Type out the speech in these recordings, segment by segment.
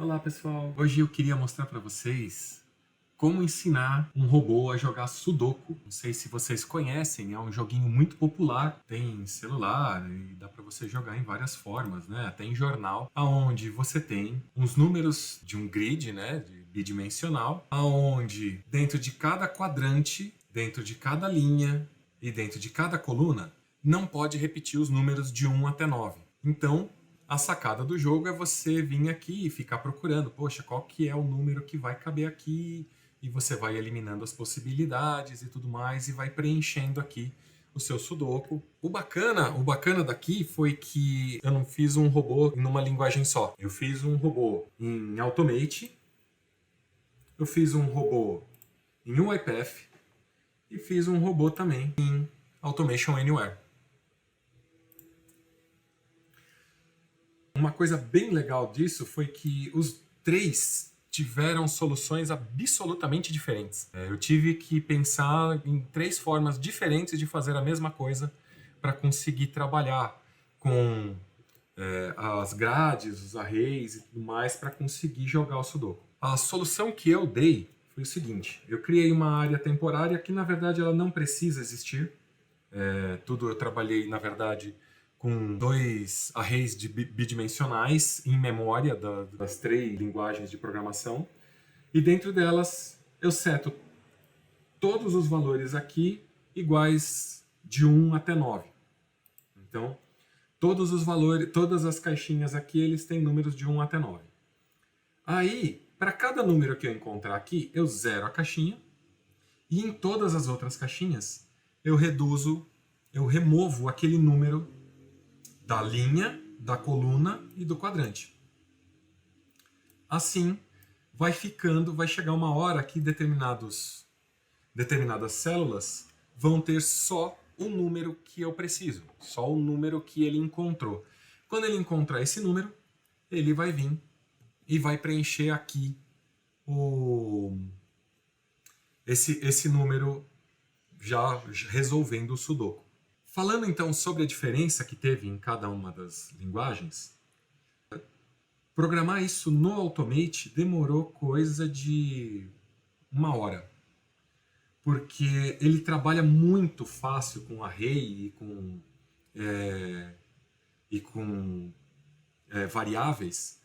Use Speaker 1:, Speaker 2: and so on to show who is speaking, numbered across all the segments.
Speaker 1: Olá pessoal, hoje eu queria mostrar para vocês como ensinar um robô a jogar Sudoku. Não sei se vocês conhecem, é um joguinho muito popular, tem em celular e dá para você jogar em várias formas, né? Até em jornal, aonde você tem uns números de um grid, né, de bidimensional, aonde dentro de cada quadrante, dentro de cada linha e dentro de cada coluna não pode repetir os números de 1 até 9. Então, a sacada do jogo é você vir aqui e ficar procurando, poxa, qual que é o número que vai caber aqui? E você vai eliminando as possibilidades e tudo mais e vai preenchendo aqui o seu Sudoku. O bacana daqui foi que eu não fiz um robô numa linguagem só. Eu fiz um robô em Automate, eu fiz um robô em UiPath e fiz um robô também em Automation Anywhere. Uma coisa bem legal disso foi que os três tiveram soluções absolutamente diferentes. Eu tive que pensar em três formas diferentes de fazer a mesma coisa para conseguir trabalhar com as grades, os arrays e tudo mais para conseguir jogar o Sudoku. A solução que eu dei foi o seguinte: eu criei uma área temporária que na verdade ela não precisa existir. Tudo eu trabalhei na verdade com dois arrays bidimensionais em memória das três linguagens de programação. E dentro delas eu seto todos os valores aqui iguais de 1 até 9. Então, todos os valores, todas as caixinhas aqui, eles têm números de 1 até 9. Aí, para cada número que eu encontrar aqui, eu zero a caixinha. E em todas as outras caixinhas, eu removo aquele número da linha, da coluna e do quadrante. Assim, vai chegar uma hora que determinadas células vão ter só o número que eu preciso, só o número que ele encontrou. Quando ele encontrar esse número, ele vai vir e vai preencher aqui esse número já resolvendo o Sudoku. Falando então sobre a diferença que teve em cada uma das linguagens, programar isso no Automate demorou coisa de 1 hora. Porque ele trabalha muito fácil com array e com variáveis.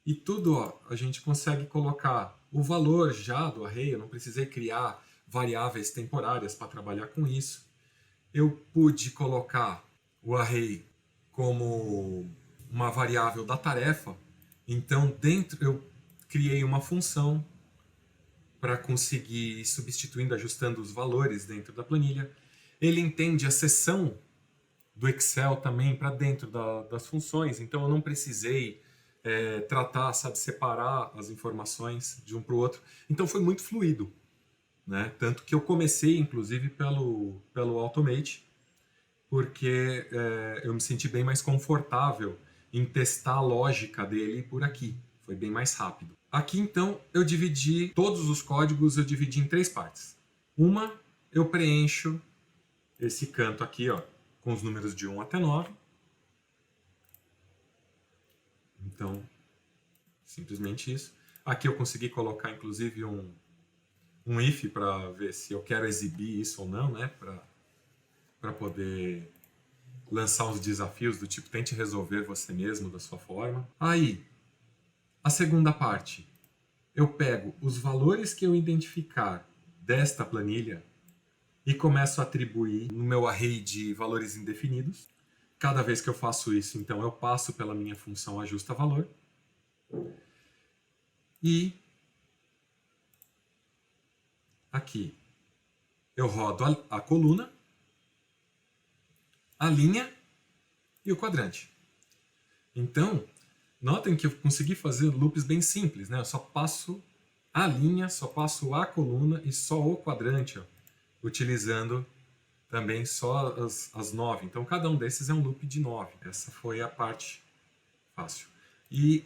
Speaker 1: E tudo a gente consegue colocar o valor já do array, eu não precisei criar variáveis temporárias para trabalhar com isso. Eu pude colocar o array como uma variável da tarefa, então dentro eu criei uma função para conseguir ir substituindo, ajustando os valores dentro da planilha. Ele entende a seção do Excel também para dentro das funções, então eu não precisei separar as informações de um para o outro. Então foi muito fluido. Né? Tanto que eu comecei, inclusive, pelo Automate, porque eu me senti bem mais confortável em testar a lógica dele por aqui. Foi bem mais rápido. Aqui, então, eu dividi todos os códigos em 3 partes. Uma, eu preencho esse canto aqui, ó, com os números de 1 até 9. Então, simplesmente isso. Aqui eu consegui colocar, inclusive, um if para ver se eu quero exibir isso ou não, né? Para poder lançar uns desafios do tipo tente resolver você mesmo da sua forma. Aí, a segunda parte, eu pego os valores que eu identificar desta planilha e começo a atribuir no meu array de valores indefinidos. Cada vez que eu faço isso, então, eu passo pela minha função ajusta-valor. E aqui eu rodo a coluna, a linha e o quadrante. Então, notem que eu consegui fazer loops bem simples, né? Eu só passo a linha, só passo a coluna e só o quadrante, ó, utilizando também só as 9. Então, cada um desses é um loop de 9. Essa foi a parte fácil. E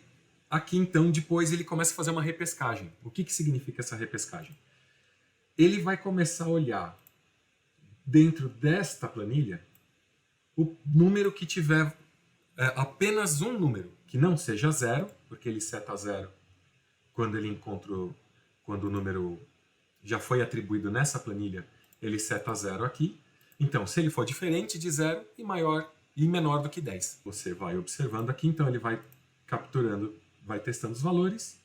Speaker 1: aqui, então, depois ele começa a fazer uma repescagem. O que significa essa repescagem? Ele vai começar a olhar dentro desta planilha o número que tiver apenas um número. que não seja 0, porque ele seta 0 quando ele encontra, quando o número já foi atribuído nessa planilha, ele seta 0 aqui. Então, se ele for diferente de 0 e maior e menor do que 10, você vai observando aqui, então ele vai capturando, vai testando os valores,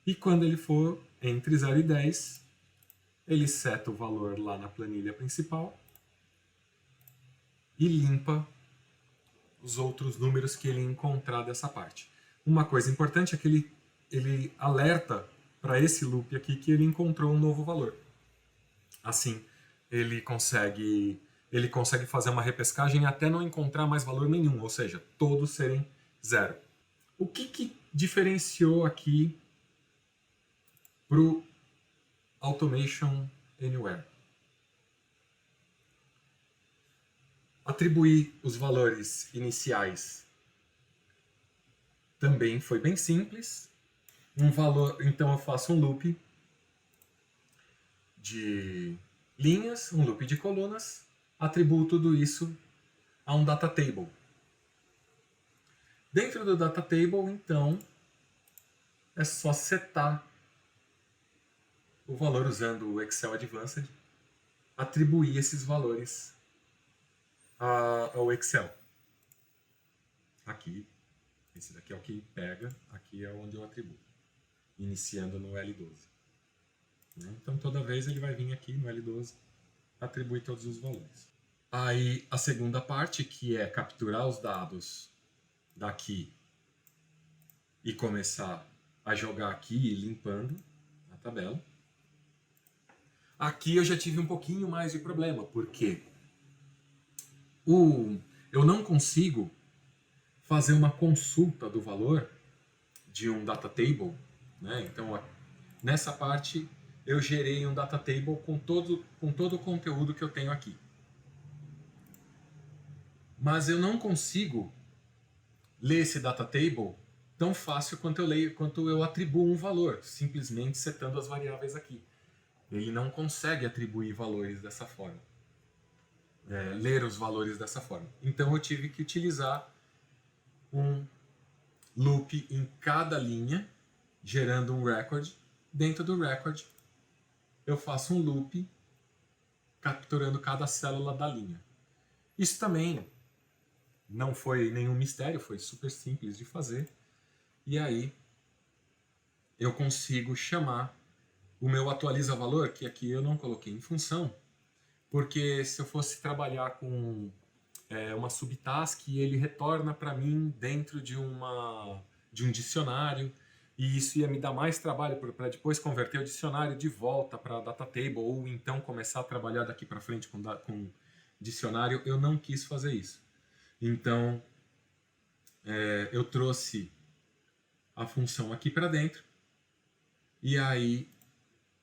Speaker 1: e quando ele for entre 0 e 10, ele seta o valor lá na planilha principal e limpa os outros números que ele encontrar dessa parte. Uma coisa importante é que ele alerta para esse loop aqui que ele encontrou um novo valor. Assim, ele consegue fazer uma repescagem até não encontrar mais valor nenhum, ou seja, todos serem 0. O que diferenciou aqui para o Automation Anywhere? Atribuir os valores iniciais também foi bem simples. Então eu faço um loop de linhas, um loop de colunas, atribuo tudo isso a um data table. Dentro do data table, então, é só setar o valor usando o Excel Advanced, atribuir esses valores ao Excel. Aqui, esse daqui é o que pega, aqui é onde eu atribuo, iniciando no L12. Então toda vez ele vai vir aqui no L12, atribuir todos os valores. Aí a segunda parte, que é capturar os dados daqui e começar a jogar aqui, limpando a tabela. Aqui eu já tive um pouquinho mais de problema, porque eu não consigo fazer uma consulta do valor de um data table, né? Então, nessa parte, eu gerei um data table com todo o conteúdo que eu tenho aqui. Mas eu não consigo ler esse data table tão fácil quanto eu atribuo um valor, simplesmente setando as variáveis aqui. Ele não consegue atribuir valores dessa forma, ler os valores dessa forma. Então eu tive que utilizar um loop em cada linha, gerando um record. Dentro do record, eu faço um loop capturando cada célula da linha. Isso também não foi nenhum mistério, foi super simples de fazer. E aí eu consigo chamar o meu atualiza valor, que aqui eu não coloquei em função, porque se eu fosse trabalhar com uma subtask, ele retorna para mim dentro de um dicionário, e isso ia me dar mais trabalho para depois converter o dicionário de volta para data table, ou então começar a trabalhar daqui para frente com dicionário. Eu não quis fazer isso. Então eu trouxe a função aqui para dentro, e aí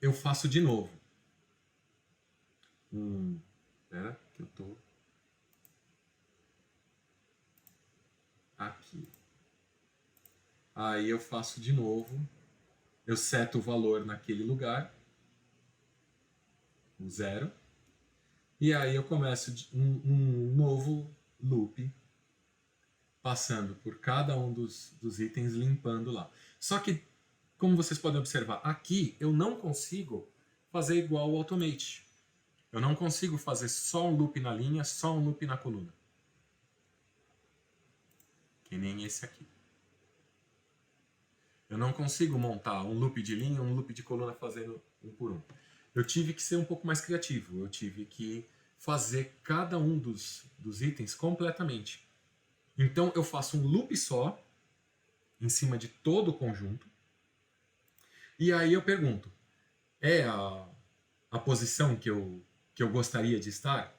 Speaker 1: eu faço de novo. Espera, que eu tô aqui. Aí eu faço de novo. Eu seto o valor naquele lugar, o 0. E aí eu começo um novo loop, passando por cada um dos itens, limpando lá. Só que, como vocês podem observar, aqui eu não consigo fazer igual o Automate. Eu não consigo fazer só um loop na linha, só um loop na coluna. Que nem esse aqui. Eu não consigo montar um loop de linha, um loop de coluna fazendo um por um. Eu tive que ser um pouco mais criativo. Eu tive que fazer cada um dos itens completamente. Então eu faço um loop só, em cima de todo o conjunto. E aí eu pergunto, é a posição que eu gostaria de estar?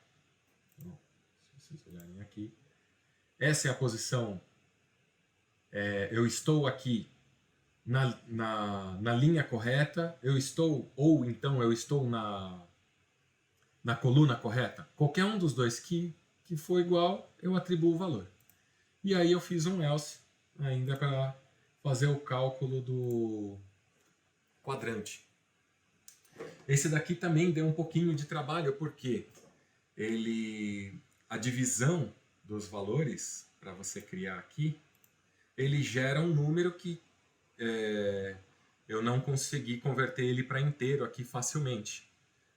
Speaker 1: Então, se vocês olharem aqui, essa é a posição, eu estou aqui na linha correta, ou então eu estou na coluna correta. Qualquer um dos dois que for igual, eu atribuo o valor. E aí eu fiz um else ainda para fazer o cálculo do quadrante. Esse daqui também deu um pouquinho de trabalho, porque a divisão dos valores, para você criar aqui, ele gera um número que eu não consegui converter ele para inteiro aqui facilmente.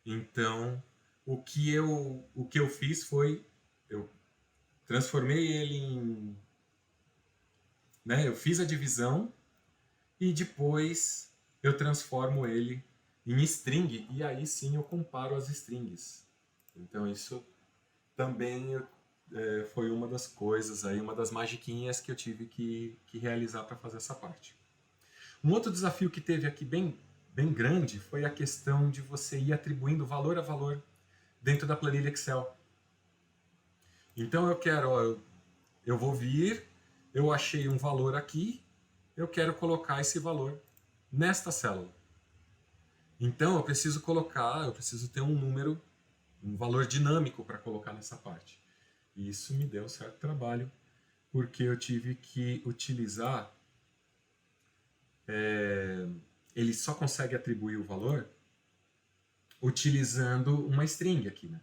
Speaker 1: Então, o que eu fiz foi, eu transformei ele em... Né, eu fiz a divisão e depois eu transformo ele em string, e aí sim eu comparo as strings. Então isso também foi uma das coisas, aí, uma das magiquinhas que eu tive que realizar para fazer essa parte. Um outro desafio que teve aqui bem grande foi a questão de você ir atribuindo valor a valor dentro da planilha Excel. Então eu quero, ó, eu vou vir, eu achei um valor aqui, eu quero colocar esse valor nesta célula. Então eu preciso ter um número, um valor dinâmico para colocar nessa parte. E isso me deu um certo trabalho, porque eu tive que utilizar... ele só consegue atribuir o valor utilizando uma string aqui, né?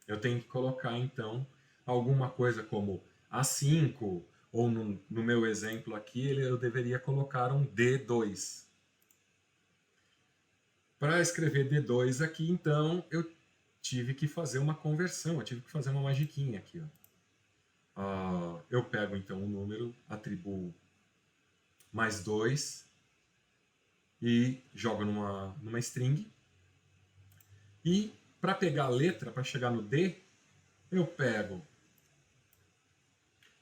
Speaker 1: Eu tenho que colocar, então, alguma coisa como A5, ou no meu exemplo aqui, eu deveria colocar um D2. Para escrever D2 aqui, então, eu tive que fazer uma conversão, eu tive que fazer uma magiquinha aqui. Ó. Eu pego, então, o número, atribuo mais 2 e jogo numa string. E para pegar a letra, para chegar no D, eu pego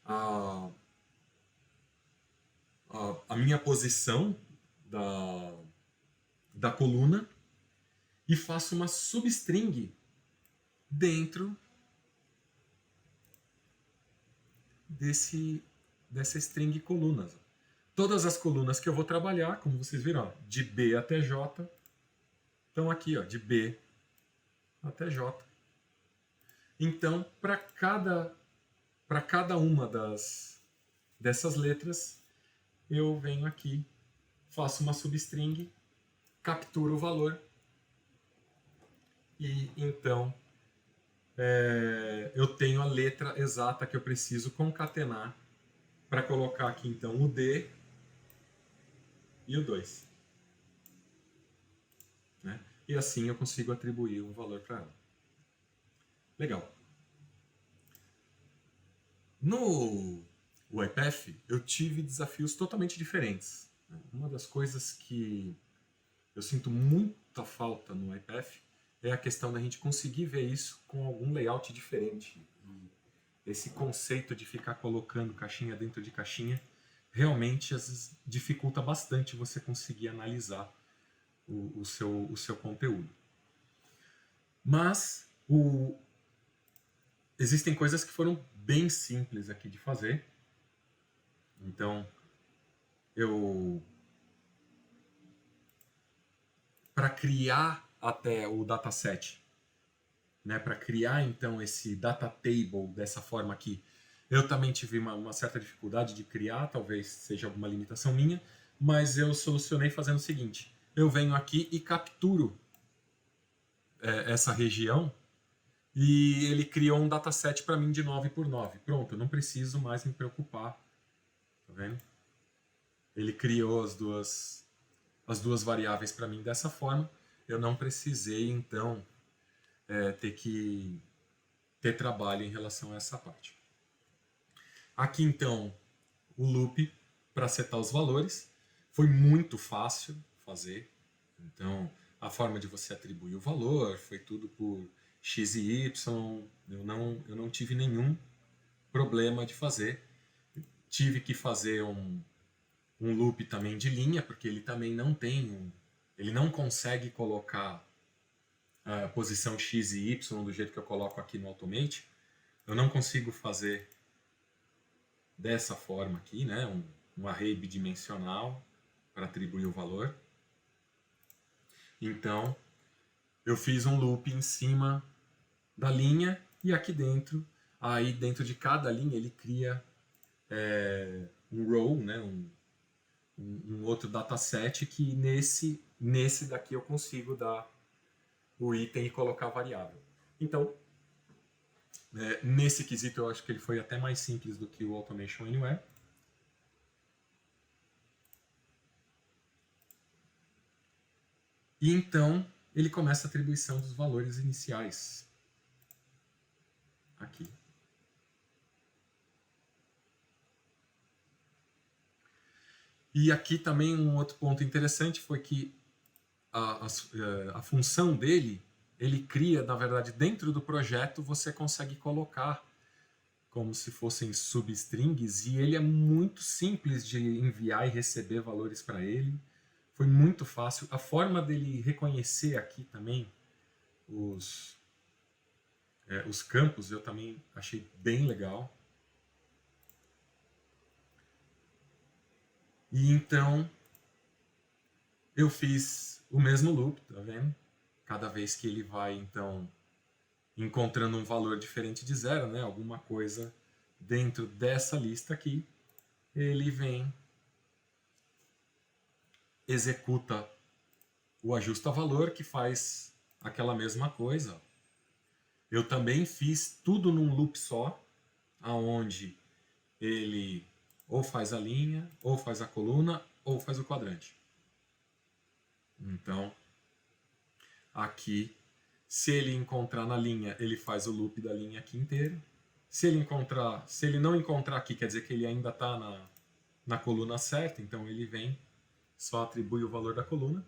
Speaker 1: a minha posição da coluna e faço uma substring dentro dessa string colunas. Todas as colunas que eu vou trabalhar, como vocês viram, ó, de B até J, estão aqui, ó, de B até J. Então, para cada uma dessas letras, eu venho aqui, faço uma substring, capturo o valor e então eu tenho a letra exata que eu preciso concatenar para colocar aqui então o D e o 2. Né? E assim eu consigo atribuir um valor para ela. Legal. No UiPath eu tive desafios totalmente diferentes. Uma das coisas que eu sinto muita falta no UiPath é a questão da gente conseguir ver isso com algum layout diferente. E esse conceito de ficar colocando caixinha dentro de caixinha realmente às vezes dificulta bastante você conseguir analisar o seu conteúdo. Mas existem coisas que foram bem simples aqui de fazer. Então, para criar até o dataset, né, para criar então esse data table dessa forma aqui, eu também tive uma certa dificuldade de criar, talvez seja alguma limitação minha, mas eu solucionei fazendo o seguinte: eu venho aqui e capturo essa região e ele criou um dataset para mim de 9x9. Pronto, eu não preciso mais me preocupar. Tá vendo? Ele criou as duas variáveis para mim dessa forma. Eu não precisei, então, ter trabalho em relação a essa parte. Aqui, então, o loop para setar os valores. Foi muito fácil fazer. Então, a forma de você atribuir o valor foi tudo por x e y. Eu não tive nenhum problema de fazer. Tive que fazer um loop também de linha, porque ele também não tem ele não consegue colocar a posição x e y do jeito que eu coloco aqui no Automate. Eu não consigo fazer dessa forma aqui, né? Um array bidimensional para atribuir o valor. Então, eu fiz um loop em cima da linha e aqui dentro, aí dentro de cada linha ele cria um row, né? Um outro dataset que nesse daqui eu consigo dar o item e colocar a variável. Então, nesse quesito eu acho que ele foi até mais simples do que o Automation Anywhere. E então ele começa a atribuição dos valores iniciais. Aqui. E aqui também um outro ponto interessante foi que a função dele, ele cria, na verdade, dentro do projeto, você consegue colocar como se fossem substrings, e ele é muito simples de enviar e receber valores para ele. Foi muito fácil. A forma dele reconhecer aqui também os campos eu também achei bem legal. E então eu fiz o mesmo loop, tá vendo? Cada vez que ele vai, então, encontrando um valor diferente de zero, né? Alguma coisa dentro dessa lista aqui, ele vem, executa o ajusta valor, que faz aquela mesma coisa. Eu também fiz tudo num loop só, aonde ele ou faz a linha, ou faz a coluna, ou faz o quadrante. Então, aqui, se ele encontrar na linha, ele faz o loop da linha aqui inteira. Se ele não encontrar aqui, quer dizer que ele ainda está na coluna certa, então ele vem, só atribui o valor da coluna.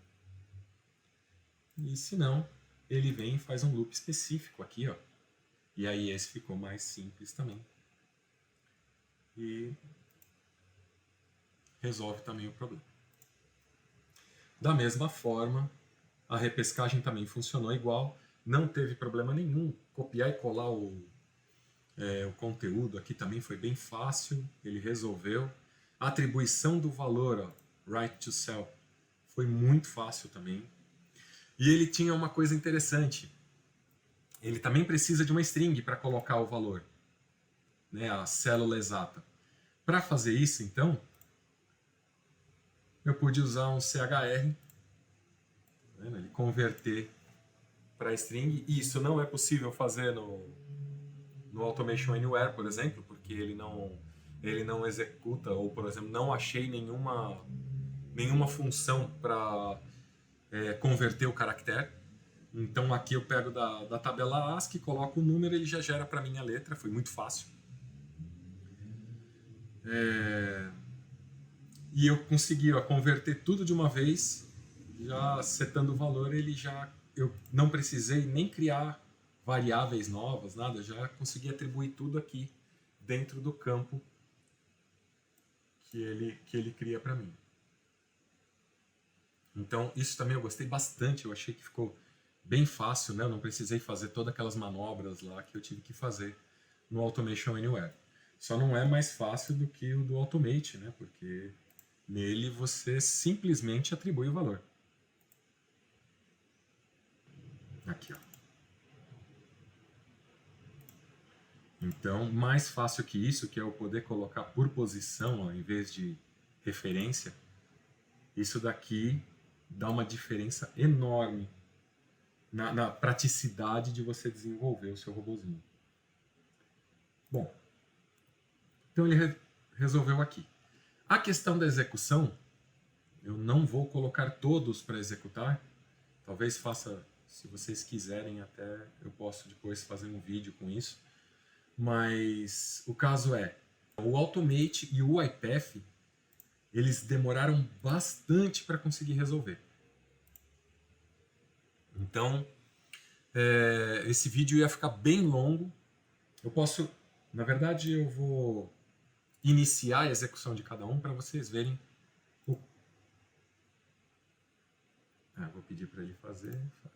Speaker 1: E se não, ele vem e faz um loop específico aqui, ó. E aí esse ficou mais simples também. E resolve também o problema. Da mesma forma, a repescagem também funcionou igual, não teve problema nenhum. Copiar e colar o conteúdo aqui também foi bem fácil, ele resolveu. A atribuição do valor, ó, right to cell, foi muito fácil também. E ele tinha uma coisa interessante. Ele também precisa de uma string para colocar o valor, né, a célula exata. Para fazer isso, então, eu pude usar um CHR, ele converter para string. E isso não é possível fazer no Automation Anywhere, por exemplo, porque ele não executa, ou, por exemplo, não achei nenhuma função para converter o caractere. Então aqui eu pego da tabela ASCII, coloco o número, ele já gera para mim a letra, foi muito fácil. E eu consegui converter tudo de uma vez, já setando o valor, eu não precisei nem criar variáveis novas, nada, já consegui atribuir tudo aqui dentro do campo que ele cria para mim. Então isso também eu gostei bastante, eu achei que ficou bem fácil, né? Eu não precisei fazer todas aquelas manobras lá que eu tive que fazer no Automation Anywhere. Só não é mais fácil do que o do Automate, né? Porque nele você simplesmente atribui o valor. Aqui, ó. Então, mais fácil que isso, que é eu poder colocar por posição, ó, em vez de referência, isso daqui dá uma diferença enorme na praticidade de você desenvolver o seu robozinho. Bom, então ele resolveu aqui. A questão da execução, eu não vou colocar todos para executar. Talvez faça, se vocês quiserem, até eu posso depois fazer um vídeo com isso. Mas o caso é, o Automate e o UiPath, eles demoraram bastante para conseguir resolver. Então, esse vídeo ia ficar bem longo. Eu posso, na verdade, eu vou iniciar a execução de cada um para vocês verem. Vou pedir para ele fazer. Faz.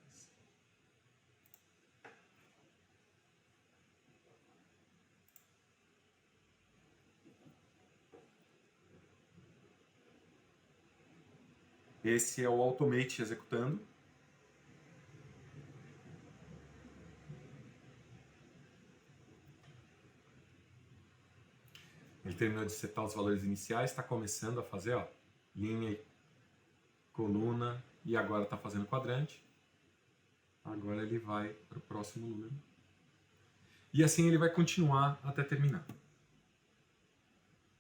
Speaker 1: Esse é o Automate executando. Ele terminou de setar os valores iniciais, está começando a fazer, ó, linha e coluna, e agora está fazendo quadrante. Agora ele vai para o próximo número. E assim ele vai continuar até terminar.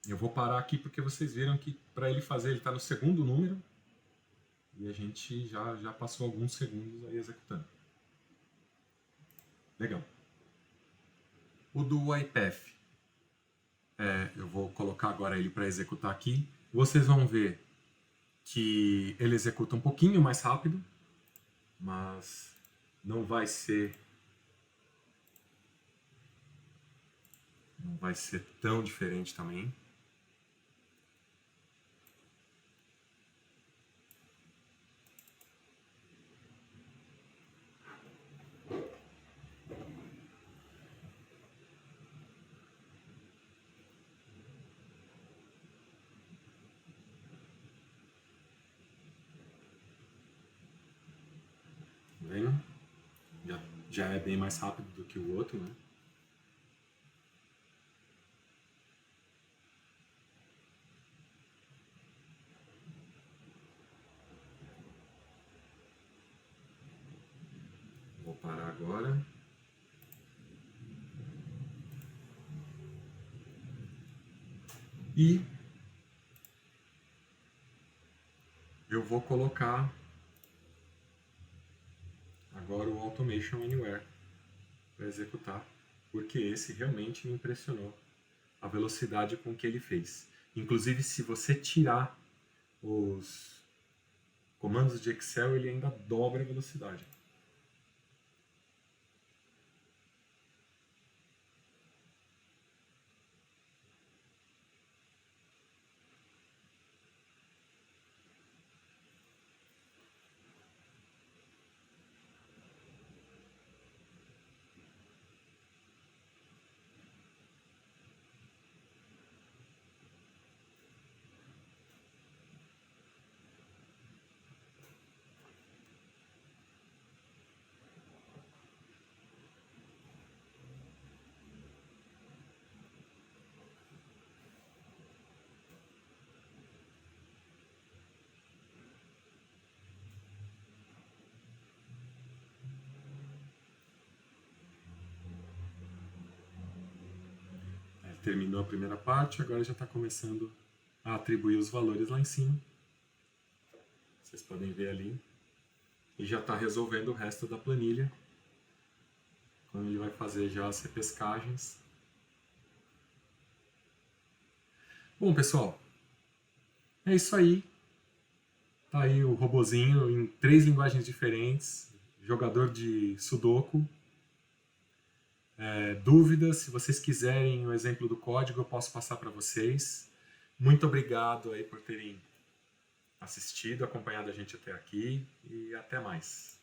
Speaker 1: Eu vou parar aqui porque vocês viram que para ele fazer, ele está no segundo número. e a gente já passou alguns segundos aí executando. Legal. O do UiPath, eu vou colocar agora ele para executar aqui. Vocês vão ver que ele executa um pouquinho mais rápido, mas não vai ser tão diferente também. Tá vendo? Já é bem mais rápido do que o outro, né? Vou parar agora. E eu vou colocar agora o Automation Anywhere para executar, porque esse realmente me impressionou, a velocidade com que ele fez. Inclusive, se você tirar os comandos de Excel, ele ainda dobra a velocidade. Terminou a primeira parte, agora já está começando a atribuir os valores lá em cima. Vocês podem ver ali. E já está resolvendo o resto da planilha. Quando ele vai fazer já as repescagens. Bom, pessoal, é isso aí. Tá aí o robozinho em 3 linguagens diferentes, jogador de Sudoku. Dúvidas, se vocês quiserem o exemplo do código, eu posso passar para vocês. Muito obrigado aí por terem assistido, acompanhado a gente até aqui e até mais.